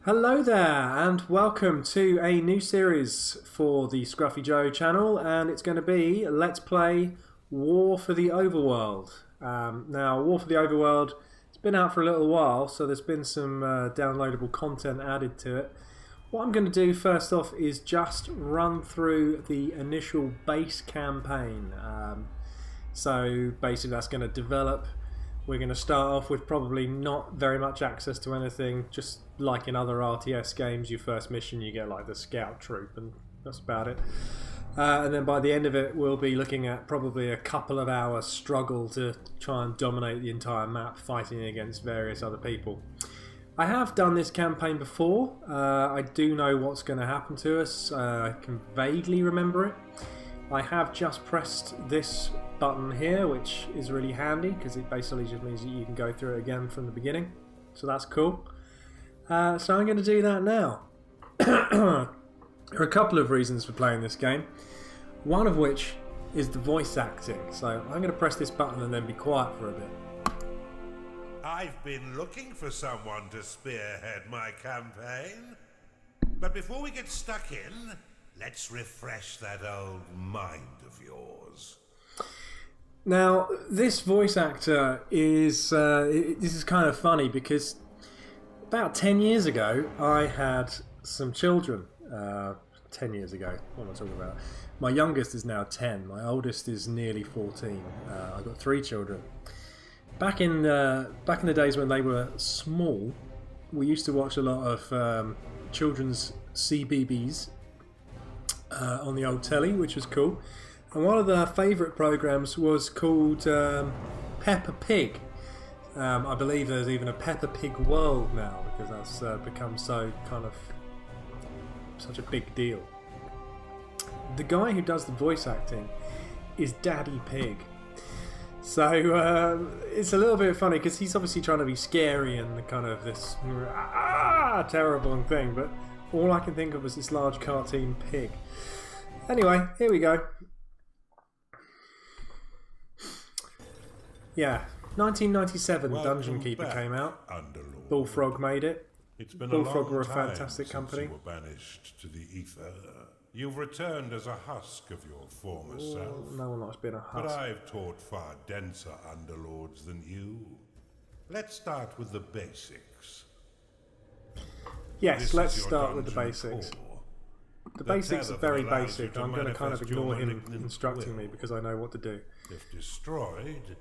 Hello there and welcome to a new series for the Scruffy Joe channel, and it's going to be Let's Play War for the Overworld. Now, War for the Overworld, it's been out for a little while, so there's been some downloadable content added to it. What I'm going to do first off is just run through the initial base campaign. So basically that's going to develop. We're going to start off with probably not very much access to anything, just like in other RTS games, your first mission you get like the scout troop and that's about it. And then by the end of it we'll be looking at probably a couple of hours struggle to try and dominate the entire map, fighting against various other people. I have done this campaign before, I do know what's going to happen to us, I can vaguely remember it. I have just pressed this button here, which is really handy because it basically just means that you can go through it again from the beginning, so that's cool. So I'm going to do that now. There are a couple of reasons for playing this game, one of which is the voice acting, so I'm going to press this button and then be quiet for a bit. I've been looking for someone to spearhead my campaign, but before we get stuck in, let's refresh that old mind of yours. Now, this voice actor is, this is kind of funny because about 10 years ago I had some children. 10 years ago, what am I talking about? My youngest is now 10, my oldest is nearly 14. I've got 3 children. Back in the days when they were small, we used to watch a lot of children's CBBS on the old telly, which was cool. And one of the favourite programmes was called Peppa Pig. I believe there's even a Peppa Pig World now because that's become so kind of such a big deal. The guy who does the voice acting is Daddy Pig. So it's a little bit funny because he's obviously trying to be scary and kind of this terrible thing, but all I can think of is this large cartoon pig. Anyway, here we go. Yeah, 1997 Dungeon Keeper came out. Underlord. Bullfrog made it. It's been Bullfrog a were a long time fantastic since company. you were banished to the ether. You've returned as a husk of your former self. No one likes being a But husk. I've taught far denser underlords than you. Let's start with the basics. Yes, This let's is your start with the dungeon basics. core. The The basics are tether very allows you basic. to I'm going to kind of manifest your ignore him malignant instructing me will. because I know what to do. If destroyed,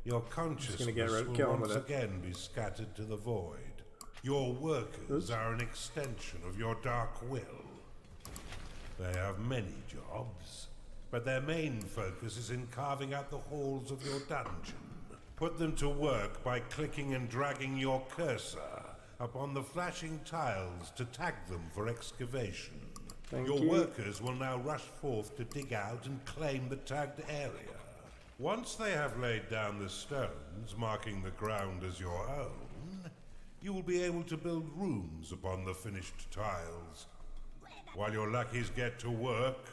your consciousness get will on with once it. again be scattered to the void. Your workers are an extension of your dark will. They have many jobs, but their main focus is in carving out the halls of your dungeon. Put them to work by clicking and dragging your cursor upon the flashing tiles to tag them for excavation. Thank Your you. workers will now rush forth to dig out and claim the tagged area. Once they have laid down the stones, marking the ground as your own, you will be able to build rooms upon the finished tiles. While your lackeys get to work,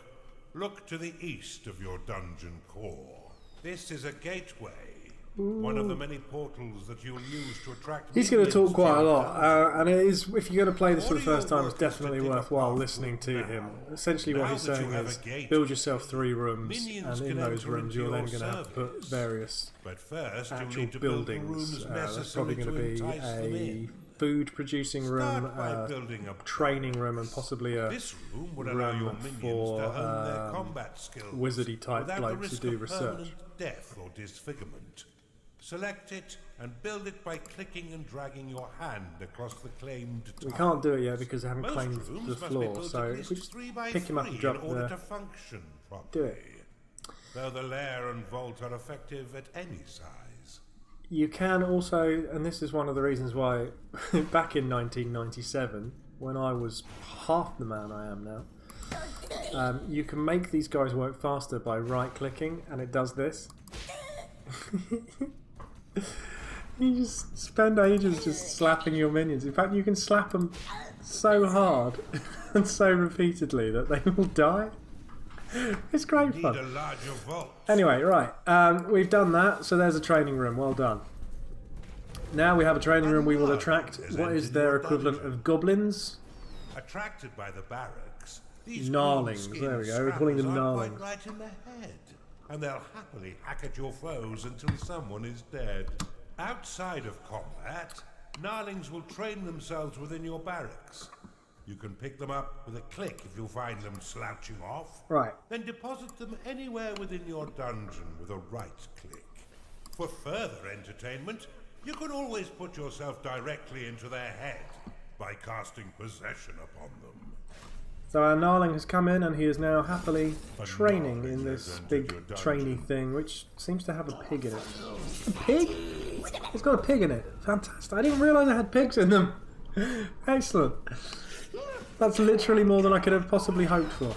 look to the east of your dungeon core. This is a gateway, one of the many portals that you'll use to attract. He's going to talk minions quite a your lot, dungeon. and it is, if you're going to play this for the What are first your time, it's workers definitely to dig worthwhile apart listening to now? him. Essentially what Now he's that you saying have is a gateway, build yourself 3 rooms, minions and in can those enter rooms into you're then your going to have to put service. various But first, you'll actual need to build the buildings. rooms There's probably necessary going to to be entice them a in. food producing room, Start by building a training room, and possibly a This room would allow your room minions for to hone their combat skills wizardy type without the blokes who risk do of research. permanent death or disfigurement. Select it and build it by clicking and dragging your hand across the claimed We tile. can't do it yet because I haven't Most claimed rooms the must be floor, built so at if least we just 3 by pick him up and 3 drop in order the... to function properly. Do it. Though the lair and vault are effective at any size. You can also, and this is one of the reasons why back in 1997, when I was half the man I am now, you can make these guys work faster by right clicking, and it does this. You just spend ages just slapping your minions. In fact, you can slap them so hard and so repeatedly that they will die. It's great Need fun. a larger vault. Anyway, right, we've done that, so there's a training room. Well done. Now we have a training room. We will attract what is their equivalent of goblins? Attracted by the barracks, these Gnarlings. There we go. We're calling them gnarlings. Right in the head, and they'll happily hack at your foes until someone is dead. Outside of combat, gnarlings will train themselves within your barracks. You can pick them up with a click if you find them slouching off. Right. Then deposit them anywhere within your dungeon with a right click. For further entertainment, you can always put yourself directly into their head by casting possession upon them. So our gnarling has come in and he is now happily training in this big trainee thing, which seems to have a pig in it. A pig? It's got a pig in it. Fantastic. I didn't realise it had pigs in them. Excellent. That's literally more than I could have possibly hoped for.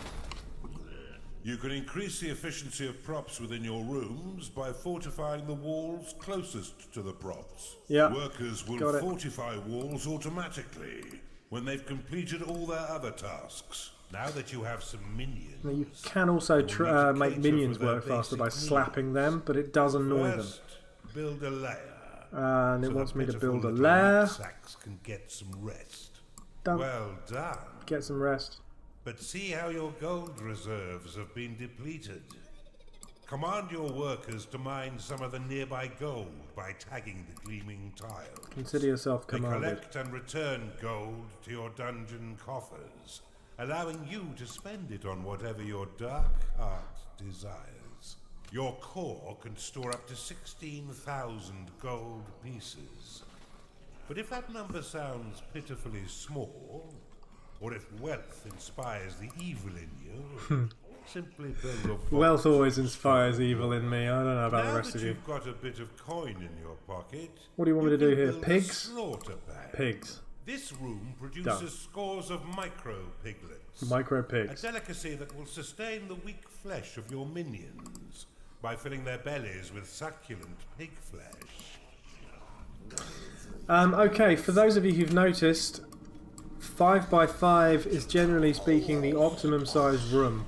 You can increase the efficiency of props within your rooms by fortifying the walls closest to the props. Yeah. Workers will fortify walls automatically when they've completed all their other tasks. Now that you have some minions... Now you can also make minions work faster by slapping them, but it does annoy them. Build a lair. And it wants me to build a lair. Sacks can get some rest. Done. Well done. Get some rest. But see how your gold reserves have been depleted. Command your workers to mine some of the nearby gold by tagging the gleaming tiles. Consider yourself commanded. They collect and return gold to your dungeon coffers, allowing you to spend it on whatever your dark heart desires. Your core can store up to 16,000 gold pieces. But if that number sounds pitifully small, or if wealth inspires the evil in you, simply build a box. Wealth always inspires evil in me. I don't know about the rest of you. Now that you've got a bit of coin in your pocket, what do you want me to do here? Pigs? Slaughter bag. Pigs. This room produces scores of micro piglets. Micro pigs. A delicacy that will sustain the weak flesh of your minions by filling their bellies with succulent pig flesh. Okay, for those of you who've noticed, 5x5 is generally speaking the optimum size room.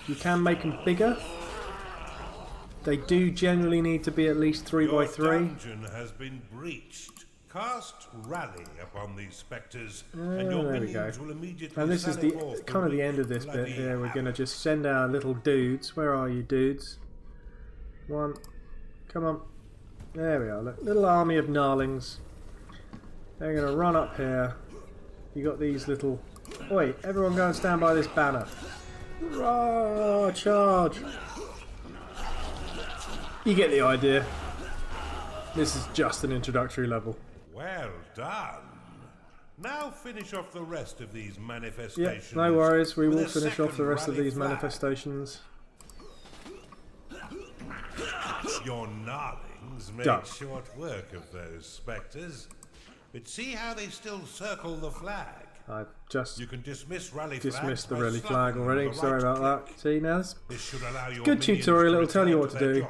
You can make them bigger. They do generally need to be at least 3x3. Your dungeon has been breached. Cast Rally upon these spectres, and your minions will immediately. And this is the kind of the end of this bit here. We're going to just send our little dudes. Where are you, dudes? One. Come on. There we are. Look, little army of gnarlings. They're going to run up here. You got these little... Oi, everyone go and stand by this banner. Hurrah, charge! You get the idea. This is just an introductory level. Well done. Now finish off the rest of these manifestations. Yeah, no worries. We will finish off the rest of these manifestations. Your gnarlings made short work of those spectres. But see how they still circle the flag. I've just you can dismissed the rally flag already. Sorry about that. See, now this should allow your good tutorial. It'll tell you what to do.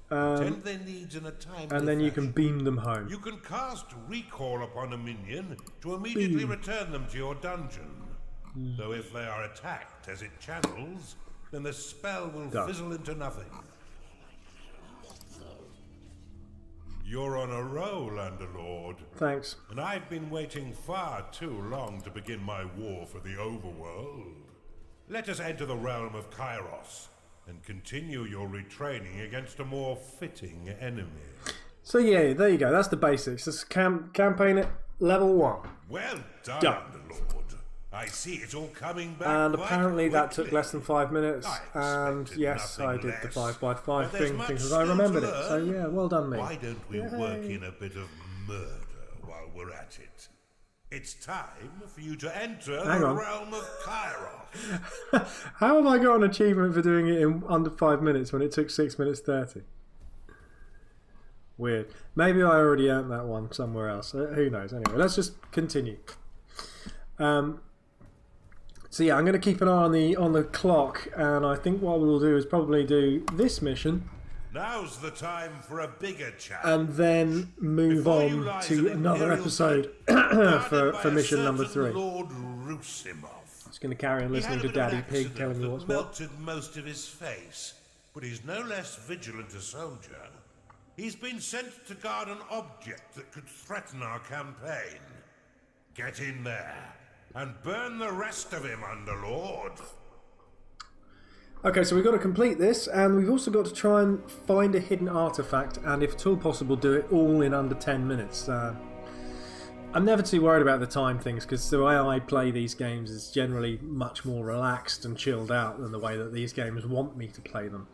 Their needs in a and then you can beam them home. You can cast recall upon a minion to immediately return them to your dungeon. Though if they are attacked as it channels, then the spell will fizzle into nothing. You're on a roll, Underlord. Thanks. And I've been waiting far too long to begin my war for the Overworld. Let us enter the realm of Kairos and continue your retraining against a more fitting enemy. So yeah, there you go. That's the basics. This campaign at level 1. Well done, Underlord. I see it's all coming back. And apparently that took less than 5 minutes. And yes, I did the 5x5 thing because I remembered it. So yeah, well done me. Why don't we work in a bit of murder while we're at it? It's time for you to enter the realm of Kairos. How have I got an achievement for doing it in under 5 minutes when it took 6 minutes 30? Weird. Maybe I already earned that one somewhere else. Who knows? Anyway, let's just continue. So yeah, I'm going to keep an eye on the clock, and I think what we'll do is probably do this mission. Now's the time for a bigger challenge. And then move on to another episode for mission number 3. Lord Rusimov. Just going to carry on listening to Daddy Pig telling me what's what. Melted most of his face, but he's no less vigilant a soldier. He's been sent to guard an object that could threaten our campaign. Get in there and burn the rest of him, Underlord. Okay, so we've got to complete this, and we've also got to try and find a hidden artifact, and if at all possible, do it all in under 10 minutes. I'm never too worried about the time things, because the way I play these games is generally much more relaxed and chilled out than the way that these games want me to play them.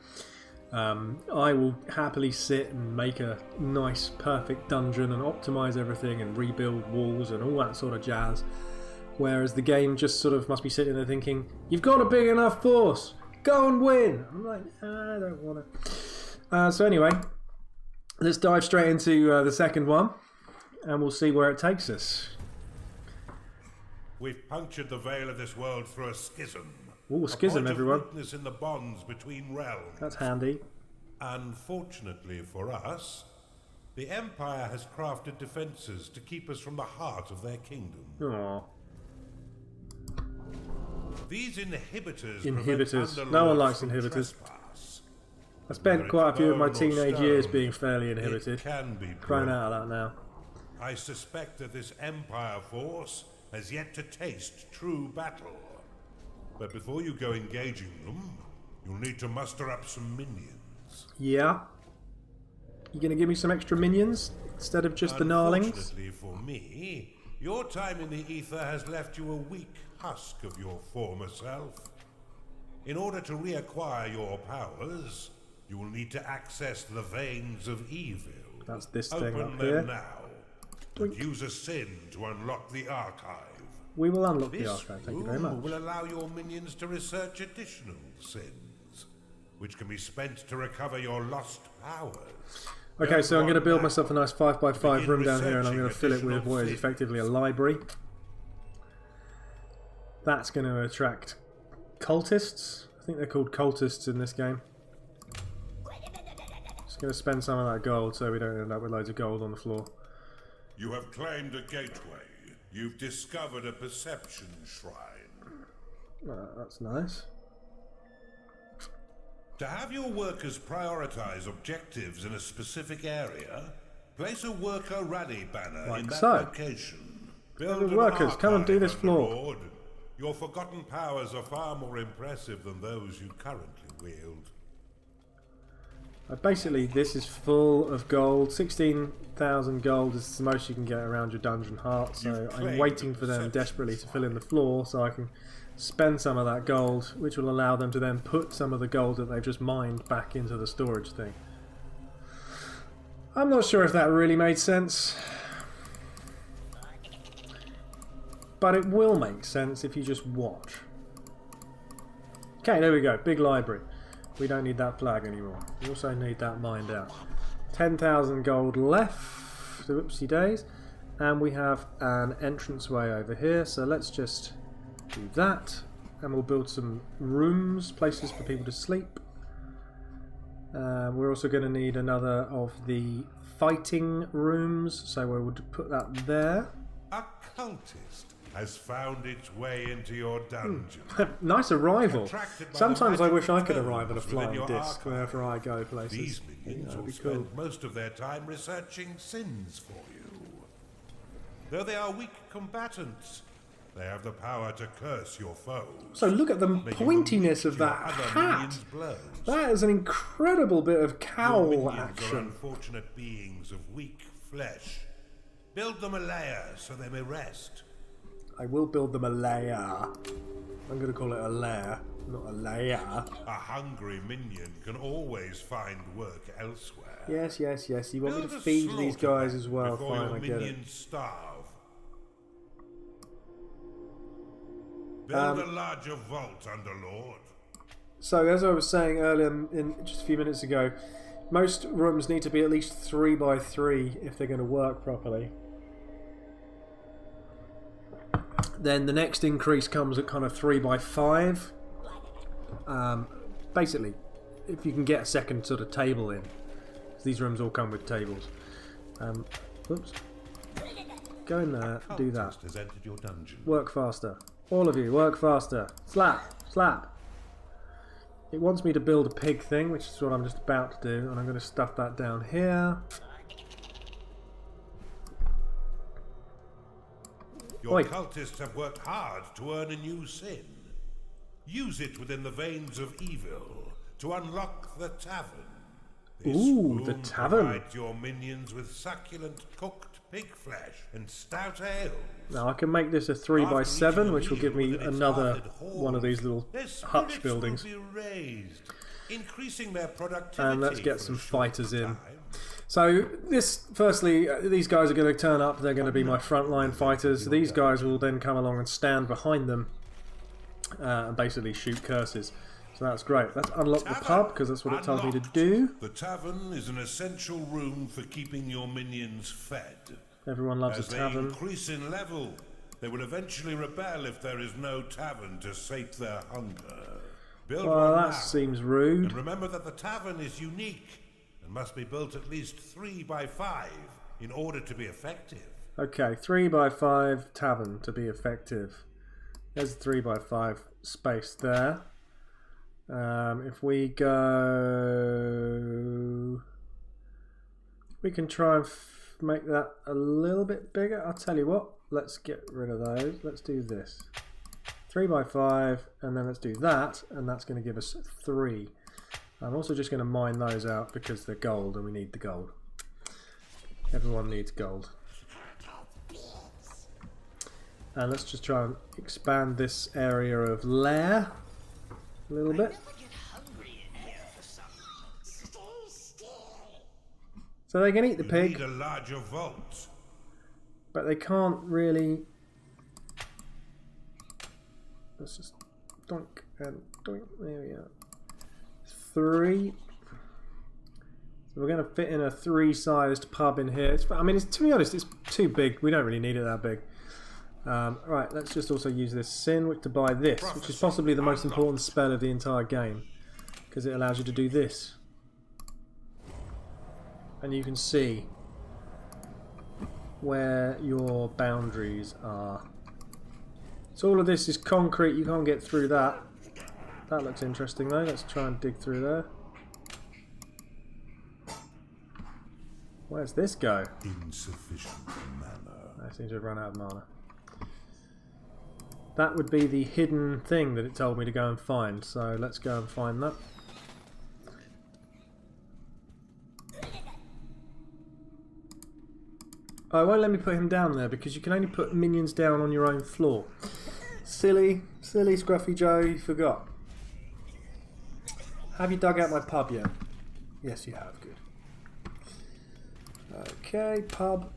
I will happily sit and make a nice, perfect dungeon and optimise everything and rebuild walls and all that sort of jazz, whereas the game just sort of must be sitting there thinking, you've got a big enough force! Go and win! I'm like, I don't want to. So anyway, let's dive straight into the second one, and we'll see where it takes us. We've punctured the veil of this world through a schism. Ooh, schism, everyone. A point of weakness in the bonds between realms. That's handy. Unfortunately for us, the Empire has crafted defences to keep us from the heart of their kingdom. Aww. These inhibitors. No one likes inhibitors. I spent quite a few of my teenage years being fairly inhibited. Crying out of that now. I suspect that this Empire force has yet to taste true battle. But before you go engaging them, you'll need to muster up some minions. Yeah? You gonna give me some extra minions instead of just the gnarlings? Unfortunately for me, your time in the ether has left you a weak husk of your former self. In order to reacquire your powers, you will need to access the veins of evil. That's this thing Open up them here. now. And use a sin to unlock the archive. We will unlock the This archive, thank you very much. will allow your minions to research additional sins, which can be spent to recover your lost powers. Okay, so I'm going to build myself a nice 5x5 room down here, and I'm going to fill it with what is effectively a library. That's going to attract cultists. I think they're called cultists in this game. Just going to spend some of that gold so we don't end up with loads of gold on the floor. You have claimed a gateway. You've discovered a perception shrine. That's nice. To have your workers prioritize objectives in a specific area, place a worker rally banner Like in that so. location. Build an Workers, come and do this archive, floor. Lord. Your forgotten powers are far more impressive than those you currently wield. Basically, this is full of gold. 16,000 gold is the most you can get around your dungeon heart, so I'm waiting for them desperately to fill in the floor so I can spend some of that gold, which will allow them to then put some of the gold that they've just mined back into the storage thing. I'm not sure if that really made sense, but it will make sense if you just watch. Okay, there we go. Big library. We don't need that flag anymore. We also need that mined out. 10,000 gold left. Whoopsie days. And we have an entranceway over here. So let's just do that. And we'll build some rooms, places for people to sleep. We're also going to need another of the fighting rooms. So we would put that there. A cultist has found its way into your dungeon. Nice arrival. Sometimes I wish I could stones arrive at a within flying your disc archive. whenever I go places. These minions That'd will be spend cool. most of their time researching sins for you. Though they are weak combatants, they have the power to curse your foes. So look at the making pointiness them of your that other hat. minions' blows. That is an incredible bit of Your cowl minions are action. unfortunate beings of weak flesh. Build them a lair so they may rest. I will build them a lair. I'm going to call it a lair, not a layer. A hungry minion can always find work elsewhere. Yes, yes, yes. You want me Build to a feed these slaughter guys as well? before Fine, your I get it. minions starve. Build a larger vault, Underlord. So as I was saying earlier, in just a few minutes ago, most rooms need to be at least 3x3 if they're going to work properly. Then the next increase comes at kind of 3x5. Basically, if you can get a second sort of table in. These rooms all come with tables. Oops. Go in there, do that. Cultist has entered your dungeon. Work faster. All of you, work faster. Slap, slap. It wants me to build a pig thing, which is what I'm just about to do, and I'm going to stuff that down here. Your cultists have worked hard to earn a new sin. Use it within the veins of evil to unlock the tavern. This Ooh, the room tavern. provides your minions with succulent cooked pig flesh and stout ale. Now I can make this a 3x7, which will give me another one of these little hutch buildings. Will be raised, increasing their productivity. And let's get some fighters in. So this, firstly, these guys are going to turn up. They're going to be my frontline fighters. These guys will then come along and stand behind them and basically shoot curses. So that's great. Let's unlock the pub, because that's what it tells me to do. The tavern is an essential room for keeping your minions fed. Everyone loves As a tavern. they increase in level, they will eventually rebel if there is no tavern to sate their hunger. Build Well, one that now. seems rude. And remember that the tavern is unique and must be built at least 3x5 in order to be effective. Okay, 3x5 tavern to be effective. There's a 3x5 space there. If we go... We can try and make that a little bit bigger. I'll tell you what, let's get rid of those. Let's do this. 3x5, and then let's do that, and that's going to give us 3. I'm also just going to mine those out because they're gold and we need the gold. Everyone needs gold. And let's just try and expand this area of lair a little bit. So they can eat the pig, Need a larger vault. but they can't really... Let's just doink and doink. There we are. 3. So we're going to fit in a 3-sized pub in here. I mean, to be honest, it's too big. We don't really need it that big. Right, let's just also use this sin to buy this, which is possibly the most important spell of the entire game, because it allows you to do this. And you can see where your boundaries are. So all of this is concrete, you can't get through that. That looks interesting though, let's try and dig through there. Where's this go? Insufficient mana. I seem to have run out of mana. That would be the hidden thing that it told me to go and find, so let's go and find that. Oh, it won't let me put him down there because you can only put minions down on your own floor. Silly Scruffy Joe, you forgot. Have you dug out my pub yet? Yes, you have. Good. Okay, pub.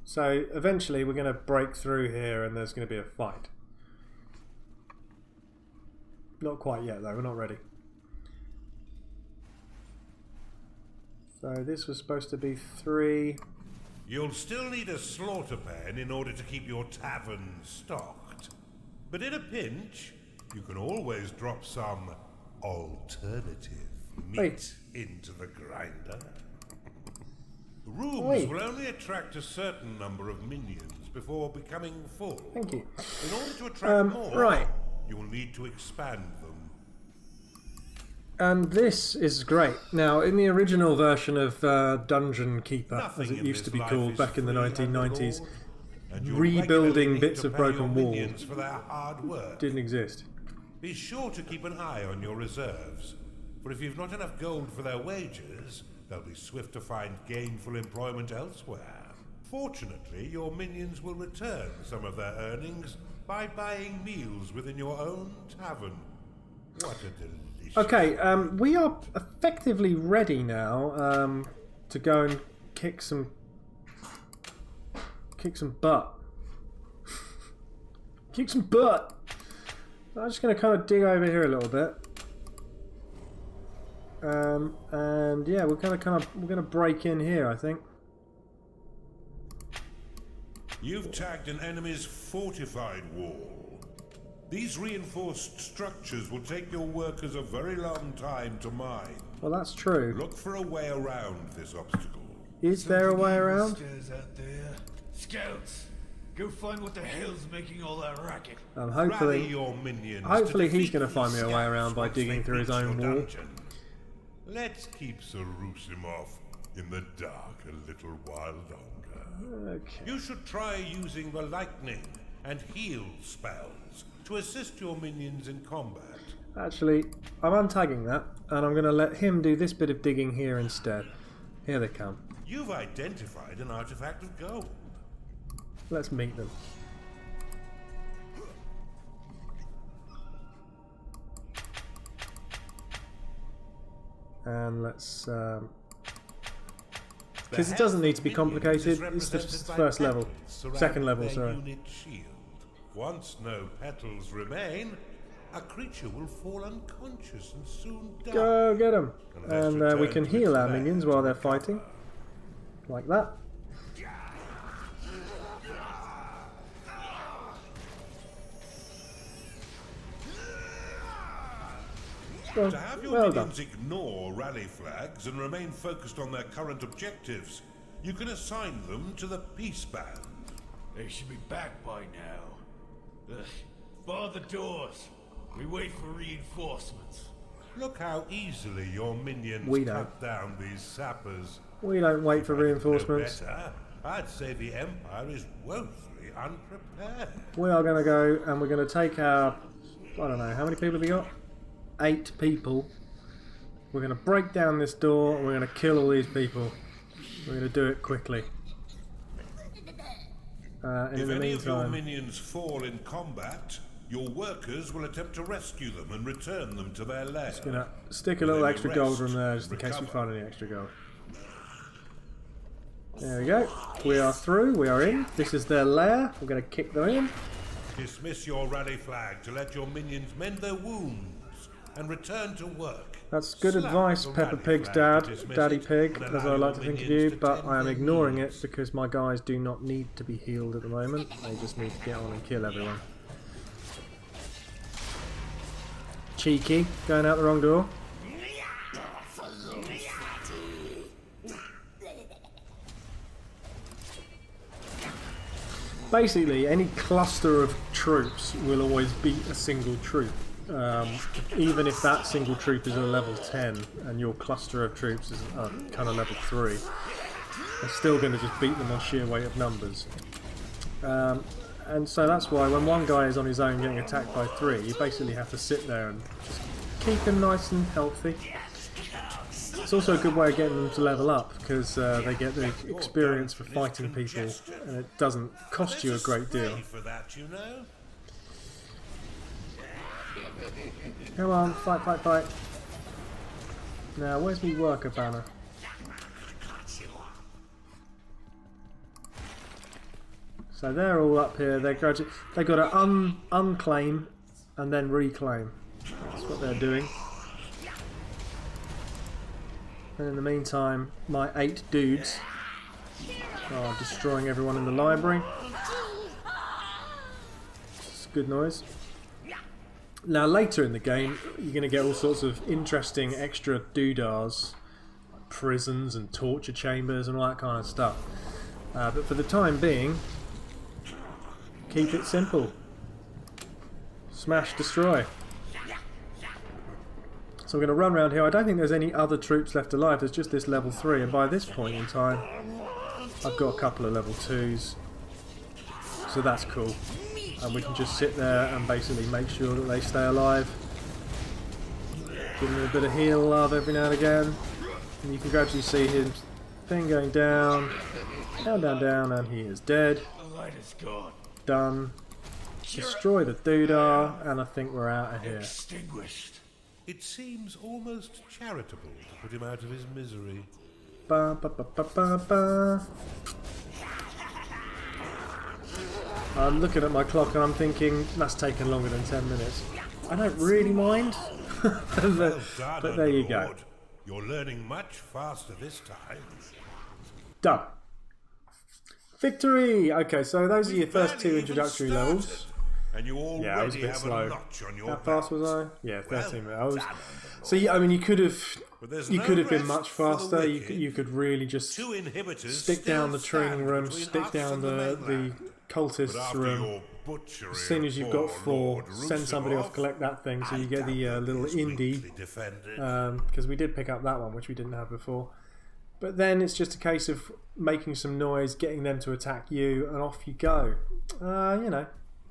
So eventually we're going to break through here and there's going to be a fight. Not quite yet though, we're not ready. So this was supposed to be 3. You'll still need a slaughter pen in order to keep your tavern stocked. But in a pinch, you can always drop some alternative meat into the grinder. Rooms will only attract a certain number of minions before becoming full. Thank you. In order to attract more, right. you will need to expand them. And this is great. Now, in the original version of Dungeon Keeper, as it used to be called back in the 1990s, rebuilding bits of broken walls for their hard work. didn't exist. Be sure to keep an eye on your reserves, for if you've not enough gold for their wages, they'll be swift to find gainful employment elsewhere. Fortunately, your minions will return some of their earnings by buying meals within your own tavern. What a delicious... Okay, we are effectively ready now to go and kick some butt. Kick some butt. I'm just going to kind of dig over here a little bit, and yeah, we're going to break in here, I think. You've tagged an enemy's fortified wall. These reinforced structures will take your workers a very long time to mine. Well, that's true. Look for a way around this obstacle. Is there a way around? Out there. Scouts, Go find what the hell's making all that racket. Rally Hopefully, your minions he's going to find me a way around by digging through his own wall. Dungeon. Let's keep Sarusimov in the dark a little while longer. Okay. You should try using the lightning and heal spells to assist your minions in combat. Actually, I'm untagging that, and I'm going to let him do this bit of digging here instead. Here they come. You've identified an artifact of gold. Let's meet them. And let's... because it doesn't need to be complicated, it's the first level. Second level, sorry. Once no petals remain, a creature will fall unconscious and soon die. Go get them! And we can heal our minions while they're fighting. Like that. To have your minions ignore rally flags and remain focused on their current objectives, you can assign them to the peace band. They should be back by now. Ugh. Bar the doors. We wait for reinforcements. Look how easily your minions cut down these sappers. We don't wait for reinforcements. Better, I'd say the Empire is woefully unprepared. We are going to go and we're going to take our... I don't know, how many people have we got? 8 people. We're going to break down this door and we're going to kill all these people. We're going to do it quickly. And if in the any of your meantime, minions fall in combat, your workers will attempt to rescue them and return them to their lair. just going to stick a little extra gold room there just in case we find any extra gold. There we go. We are through. We are in. This is their lair. We're going to kick them in. Dismiss your rally flag to let your minions mend their wounds and return to work. That's good advice, Peppa Pig's dad, Daddy Pig, as I like to think of you, but I am ignoring it because my guys do not need to be healed at the moment. They just need to get on and kill everyone. Cheeky, going out the wrong door. Basically, any cluster of troops will always beat a single troop. Even if that single troop is a level 10 and your cluster of troops is kind of level 3, they're still going to just beat them on sheer weight of numbers. And so that's why when one guy is on his own getting attacked by 3, you basically have to sit there and just keep him nice and healthy. It's also a good way of getting them to level up because they get the experience for fighting people and it doesn't cost you a great deal. Come on, fight, fight, fight. Now, where's my worker banner? So they're all up here. They've got to unclaim and then reclaim. That's what they're doing. And in the meantime, my 8 dudes are destroying everyone in the library. It's good noise. Now later in the game, you're going to get all sorts of interesting extra doodahs, prisons and torture chambers and all that kind of stuff. But for the time being, keep it simple. Smash, destroy. So we're going to run around here. I don't think there's any other troops left alive. There's just this level 3, and by this point in time, I've got a couple of level 2s. So that's cool. And we can just sit there and basically make sure that they stay alive. Give them a bit of heal love every now and again. And you can gradually see his thing going down, down, down, down, and he is dead. The light is gone. Done. Destroy the doodah, and I think we're out of here. Extinguished. It seems almost charitable to put him out of his misery. Ba, ba, ba, ba, ba, ba. I'm looking at my clock and I'm thinking that's taken longer than 10 minutes. I don't really mind, but there you go. You're learning much faster this time. Done. Victory! Okay, so those are your first 2 introductory levels. And you Yeah, I was a already bit have slow. a notch on your How fast was belt. I? Yeah, 13 Well minutes. done, So yeah, I mean, you could have been rest much for the faster. wicked. You could really just Two inhibitors stick down the still training stand room, between stick us down and the mainland. But cultists after room. your butchery As soon as you've got of 4, Lord send somebody off, Rusevov, collect that thing, so you get the Altamont little is indie. weakly defended. Because we did pick up that one, which we didn't have before. But then it's just a case of making some noise, getting them to attack you, and off you go.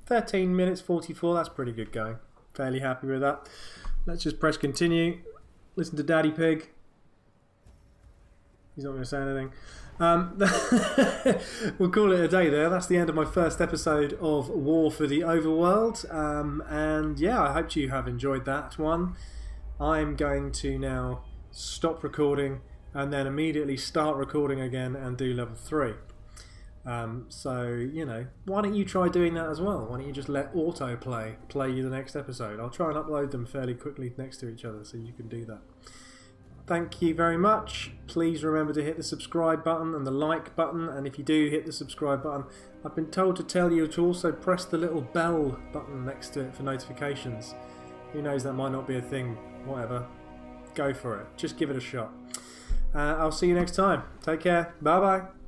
13 minutes 44, that's pretty good going. Fairly happy with that. Let's just press continue. Listen to Daddy Pig. He's not going to say anything. We'll call it a day there. That's the end of my first episode of War for the Overworld. And yeah, I hope you have enjoyed that one. I'm going to now stop recording and then immediately start recording again and do level 3. So, why don't you try doing that as well? Why don't you just let autoplay play you the next episode? I'll try and upload them fairly quickly next to each other so you can do that. Thank you very much. Please remember to hit the subscribe button and the like button, and if you do hit the subscribe button, I've been told to tell you to also press the little bell button next to it for notifications. Who knows, that might not be a thing. Whatever. Go for it. Just give it a shot. I'll see you next time. Take care. Bye bye.